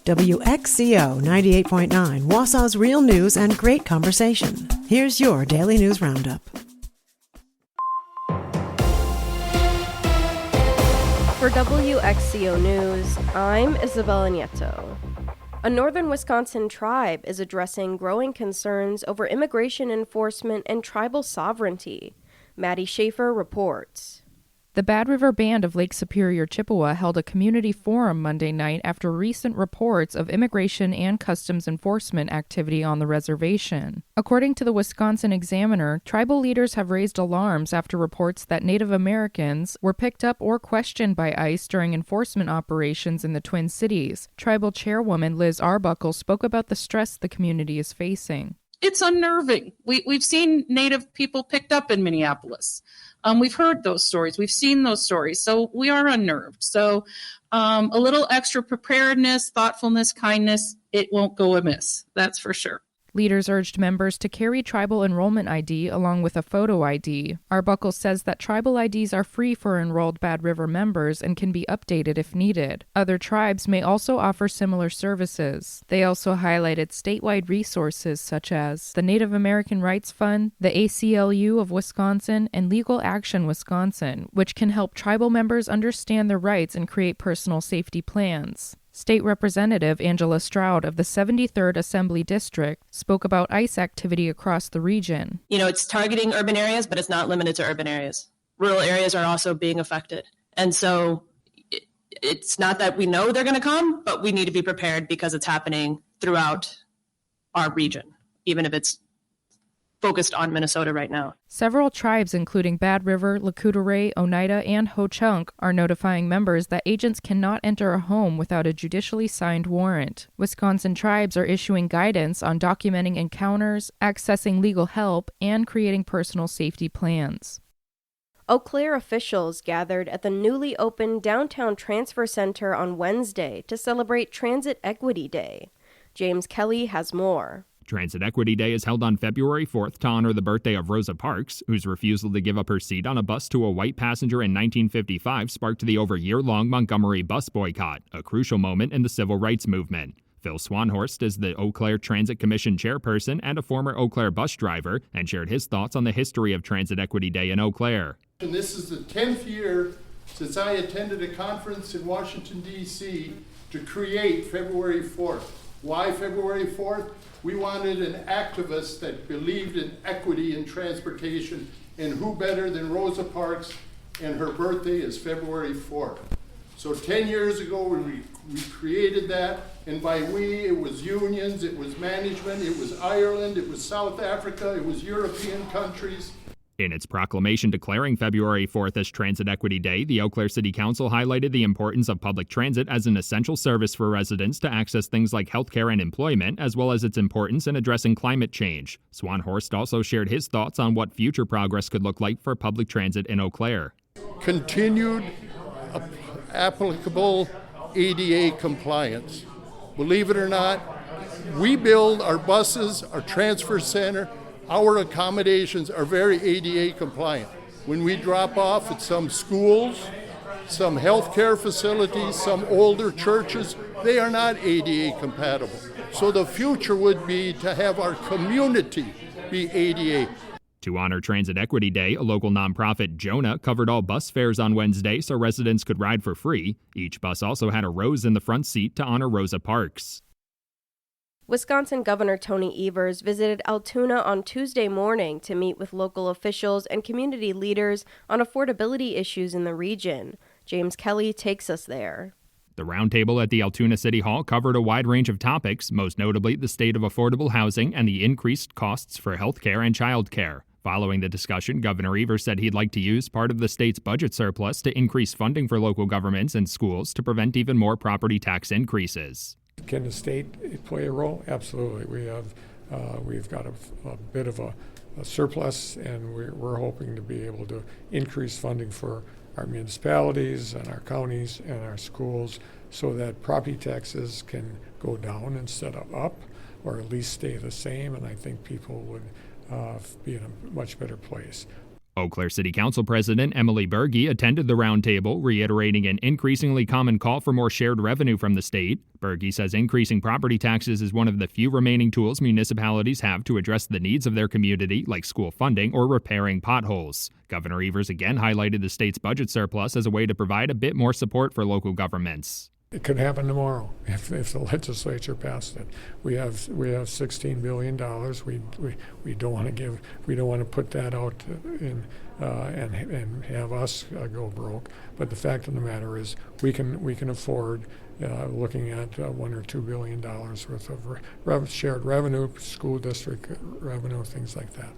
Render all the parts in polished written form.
WXCO 98.9, Wausau's real news and great conversation. Here's your Daily News Roundup. For WXCO News, I'm Isabella Nieto. A northern Wisconsin tribe is addressing growing concerns over immigration enforcement and tribal sovereignty. Maddie Schaefer reports. The Bad River Band of Lake Superior, Chippewa held a community forum Monday night after recent reports of immigration and customs enforcement activity on the reservation. According to the Wisconsin Examiner, tribal leaders have raised alarms after reports that Native Americans were picked up or questioned by ICE during enforcement operations in the Twin Cities. Tribal chairwoman Liz Arbuckle spoke about the stress the community is facing. It's unnerving. We've seen Native people picked up in Minneapolis. We've heard those stories. We've seen those stories. So we are unnerved. So a little extra preparedness, thoughtfulness, kindness, it won't go amiss. That's for sure. Leaders urged members to carry tribal enrollment ID along with a photo ID. Arbuckle says that tribal IDs are free for enrolled Bad River members and can be updated if needed. Other tribes may also offer similar services. They also highlighted statewide resources such as the Native American Rights Fund, the ACLU of Wisconsin, and Legal Action Wisconsin, which can help tribal members understand their rights and create personal safety plans. State Representative Angela Stroud of the 73rd Assembly District spoke about ICE activity across the region. It's targeting urban areas, but it's not limited to urban areas. Rural areas are also being affected. And so it's not that we know they're going to come, but we need to be prepared because it's happening throughout our region, even if it's focused on Minnesota right now. Several tribes, including Bad River, Lakota, Oneida, and Ho-Chunk, are notifying members that agents cannot enter a home without a judicially signed warrant. Wisconsin tribes are issuing guidance on documenting encounters, accessing legal help, and creating personal safety plans. Eau Claire officials gathered at the newly opened Downtown Transfer Center on Wednesday to celebrate Transit Equity Day. James Kelly has more. Transit Equity Day is held on February 4th to honor the birthday of Rosa Parks, whose refusal to give up her seat on a bus to a white passenger in 1955 sparked the over year-long Montgomery bus boycott, a crucial moment in the civil rights movement. Phil Swanhorst is the Eau Claire Transit Commission chairperson and a former Eau Claire bus driver, and shared his thoughts on the history of Transit Equity Day in Eau Claire. And this is the 10th year since I attended a conference in Washington, D.C. to create February 4th. Why February 4th? We wanted an activist that believed in equity in transportation, and who better than Rosa Parks, and her birthday is February 4th. So 10 years ago we created that, and by we, it was unions, it was management, it was Ireland, it was South Africa, it was European countries. In its proclamation declaring February 4th as Transit Equity Day, the Eau Claire City Council highlighted the importance of public transit as an essential service for residents to access things like healthcare and employment, as well as its importance in addressing climate change. Swanhorst also shared his thoughts on what future progress could look like for public transit in Eau Claire. Continued applicable ADA compliance. Believe it or not, we build our buses, our transfer center, our accommodations are very ADA compliant. When we drop off at some schools, some healthcare facilities, some older churches, they are not ADA compatible. So the future would be to have our community be ADA. To honor Transit Equity Day, a local nonprofit, Jonah, covered all bus fares on Wednesday so residents could ride for free. Each bus also had a rose in the front seat to honor Rosa Parks. Wisconsin Governor Tony Evers visited Altoona on Tuesday morning to meet with local officials and community leaders on affordability issues in the region. James Kelly takes us there. The roundtable at the Altoona City Hall covered a wide range of topics, most notably the state of affordable housing and the increased costs for health care and child care. Following the discussion, Governor Evers said he'd like to use part of the state's budget surplus to increase funding for local governments and schools to prevent even more property tax increases. Can the state play a role? Absolutely. We've got a bit of a surplus, and we're hoping to be able to increase funding for our municipalities and our counties and our schools so that property taxes can go down instead of up, or at least stay the same, and I think people would be in a much better place. Eau Claire City Council President Emily Berge attended the roundtable, reiterating an increasingly common call for more shared revenue from the state. Berge says increasing property taxes is one of the few remaining tools municipalities have to address the needs of their community, like school funding or repairing potholes. Governor Evers again highlighted the state's budget surplus as a way to provide a bit more support for local governments. It could happen tomorrow if the legislature passed it. We have $16 billion. We don't want to put that out in and have us go broke. But the fact of the matter is, we can afford looking at $1 or $2 billion worth of shared revenue, school district revenue, things like that.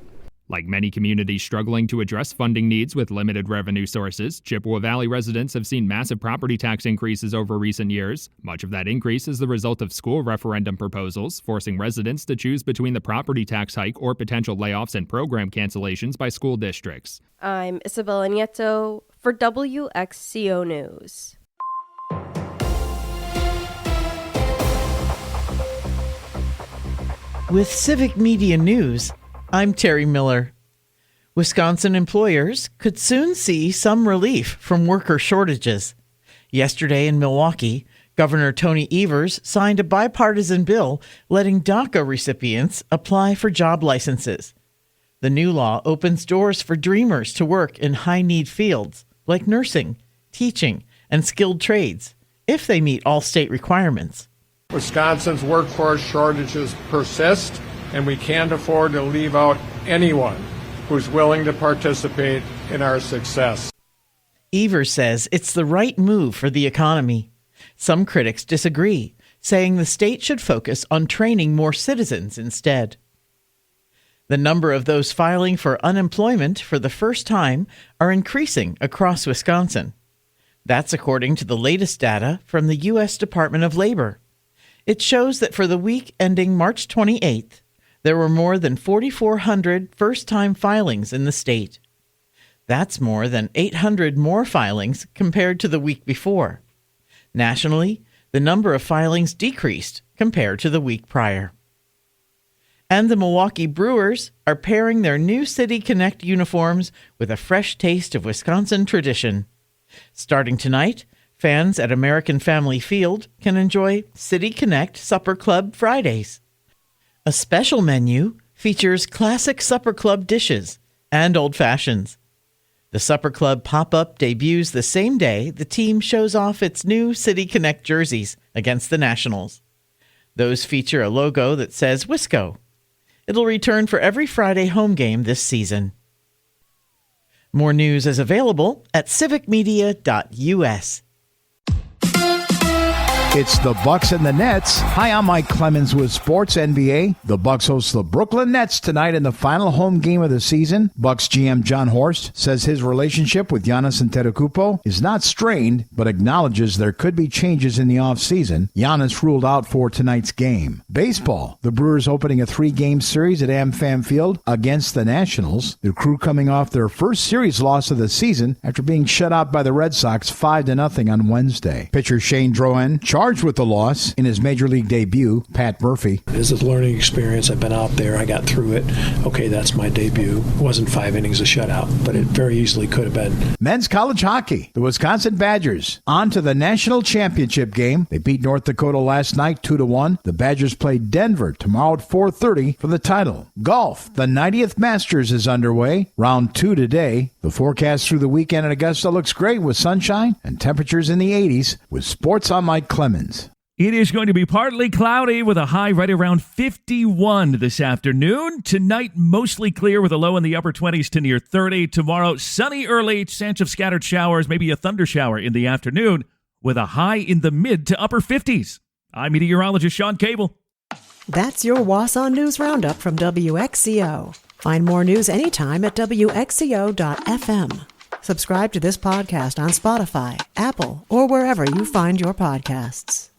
Like many communities struggling to address funding needs with limited revenue sources, Chippewa Valley residents have seen massive property tax increases over recent years. Much of that increase is the result of school referendum proposals, forcing residents to choose between the property tax hike or potential layoffs and program cancellations by school districts. I'm Isabella Nieto for WXCO News. With Civic Media News, I'm Terry Miller. Wisconsin employers could soon see some relief from worker shortages. Yesterday in Milwaukee, Governor Tony Evers signed a bipartisan bill letting DACA recipients apply for job licenses. The new law opens doors for dreamers to work in high-need fields like nursing, teaching, and skilled trades, if they meet all state requirements. Wisconsin's workforce shortages persist, and we can't afford to leave out anyone who's willing to participate in our success. Evers says it's the right move for the economy. Some critics disagree, saying the state should focus on training more citizens instead. The number of those filing for unemployment for the first time are increasing across Wisconsin. That's according to the latest data from the U.S. Department of Labor. It shows that for the week ending March 28th, there were more than 4,400 first-time filings in the state. That's more than 800 more filings compared to the week before. Nationally, the number of filings decreased compared to the week prior. And the Milwaukee Brewers are pairing their new City Connect uniforms with a fresh taste of Wisconsin tradition. Starting tonight, fans at American Family Field can enjoy City Connect Supper Club Fridays. A special menu features classic Supper Club dishes and old fashions. The Supper Club pop-up debuts the same day the team shows off its new City Connect jerseys against the Nationals. Those feature a logo that says WXCO. It'll return for every Friday home game this season. More news is available at civicmedia.us. It's the Bucks and the Nets. Hi, I'm Mike Clemens with Sports NBA. The Bucks host the Brooklyn Nets tonight in the final home game of the season. Bucks GM John Horst says his relationship with Giannis Antetokounmpo is not strained, but acknowledges there could be changes in the offseason. Giannis ruled out for tonight's game. Baseball. The Brewers opening a 3-game series at AmFam Field against the Nationals. The Crew coming off their first series loss of the season after being shut out by the Red Sox 5-0 on Wednesday. Pitcher Shane Drohan charged with the loss in his Major League debut. Pat Murphy. It's a learning experience. I've been out there. I got through it. Okay, that's my debut. It wasn't 5 innings of shutout, but it very easily could have been. Men's college hockey. The Wisconsin Badgers on to the national championship game. They beat North Dakota last night 2-1. The Badgers play Denver tomorrow at 4:30 for the title. Golf. The 90th Masters is underway. Round 2 today. The forecast through the weekend in Augusta looks great with sunshine and temperatures in the 80s. With sports, I'm Mike Clemens. It is going to be partly cloudy with a high right around 51 this afternoon. Tonight, mostly clear with a low in the upper 20s to near 30. Tomorrow, sunny early, chance of scattered showers, maybe a thunder shower in the afternoon with a high in the mid to upper 50s. I'm meteorologist Sean Cable. That's your Wausau News Roundup from WXCO. Find more news anytime at WXCO.FM. Subscribe to this podcast on Spotify, Apple, or wherever you find your podcasts.